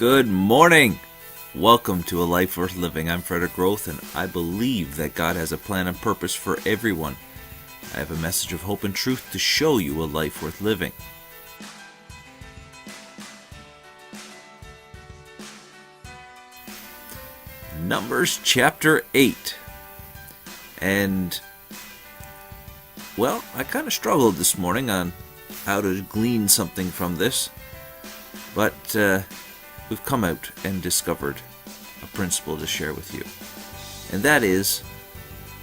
Good morning. Welcome to A Life Worth Living. I'm Frederick Roth, and I believe that God has a plan and purpose for everyone. I have a message of hope and truth to show you a life worth living. Numbers chapter 8. And, well, I kind of struggled this morning on how to glean something from this. But we've come out and discovered a principle to share with you. And that is,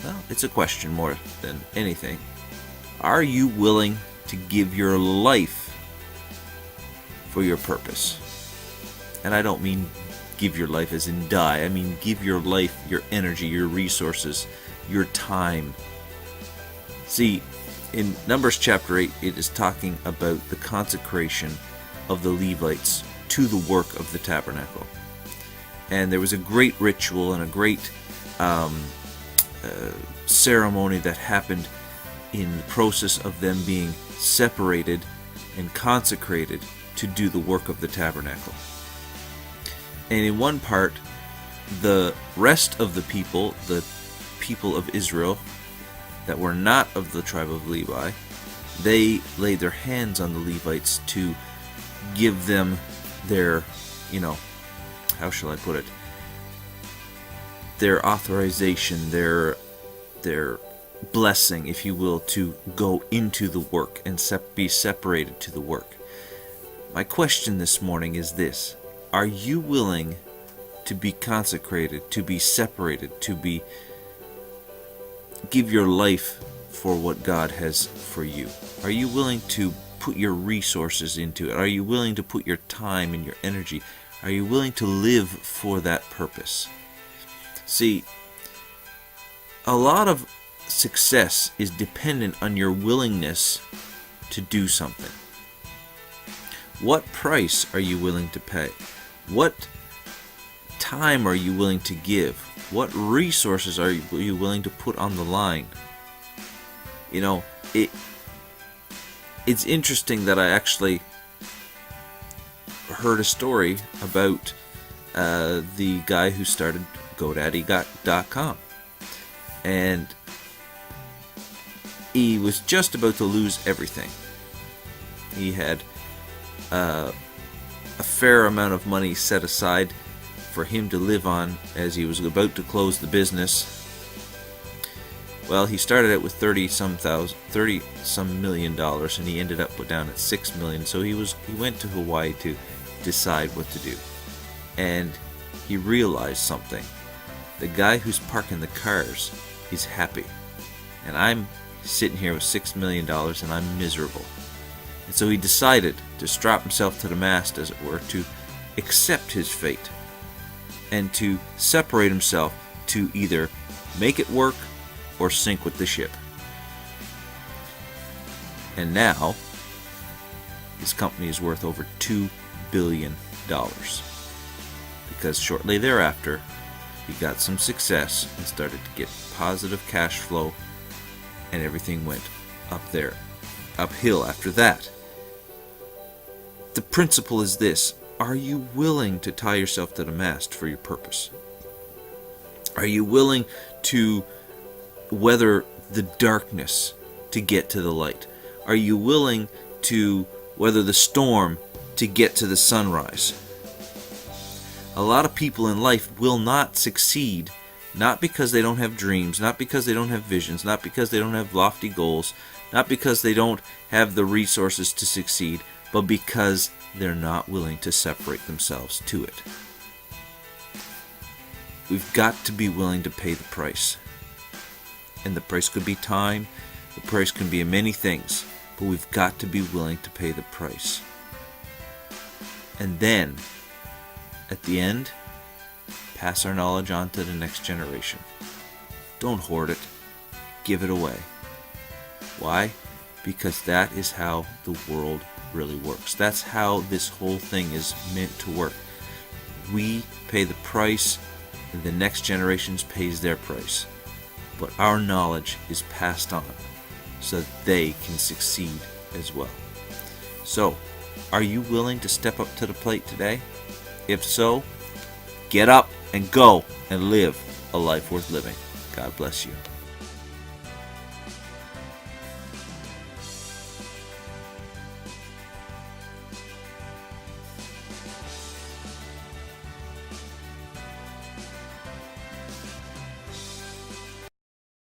well, it's a question more than anything. Are you willing to give your life for your purpose? And I don't mean give your life as in die. I mean give your life, your energy, your resources, your time. See, in Numbers chapter 8, it is talking about the consecration of the Levites to the work of the tabernacle. And there was a great ritual and a great ceremony that happened in the process of them being separated and consecrated to do the work of the tabernacle. And in one part, the rest of the people of Israel that were not of the tribe of Levi, they laid their hands on the Levites to give them their, how shall I put it, their authorization, their blessing, if you will, to go into the work and be separated to the work. My question this morning is this: are you willing to be consecrated, to be separated, to give your life for what God has for you? Are you willing to put your resources into it? Are you willing to put your time and your energy? Are you willing to live for that purpose? See, a lot of success is dependent on your willingness to do something. What price are you willing to pay? What time are you willing to give? What resources are you willing to put on the line? It's interesting that I actually heard a story about the guy who started GoDaddy.com. And he was just about to lose everything. He had a fair amount of money set aside for him to live on as he was about to close the business. Well, he started out with $30 some million, and he ended up down at $6 million. So he went to Hawaii to decide what to do. And he realized something. The guy who's parking the cars, he's happy. And I'm sitting here with $6 million and I'm miserable. And so he decided to strap himself to the mast, as it were, to accept his fate and to separate himself to either make it work or sink with the ship. And now his company is worth over $2 billion, because shortly thereafter he got some success and started to get positive cash flow, and everything went uphill after that. The principle is this: are you willing to tie yourself to the mast for your purpose? Are you willing to weather the darkness to get to the light? Are you willing to weather the storm to get to the sunrise? A lot of people in life will not succeed, not because they don't have dreams, not because they don't have visions, not because they don't have lofty goals, not because they don't have the resources to succeed, but because they're not willing to separate themselves to it. We've got to be willing to pay the price. And the price could be time, the price can be many things, but we've got to be willing to pay the price. And then, at the end, pass our knowledge on to the next generation. Don't hoard it, give it away. Why? Because that is how the world really works. That's how this whole thing is meant to work. We pay the price, and the next generation pays their price. But our knowledge is passed on so that they can succeed as well. So, are you willing to step up to the plate today? If so, get up and go and live a life worth living. God bless you.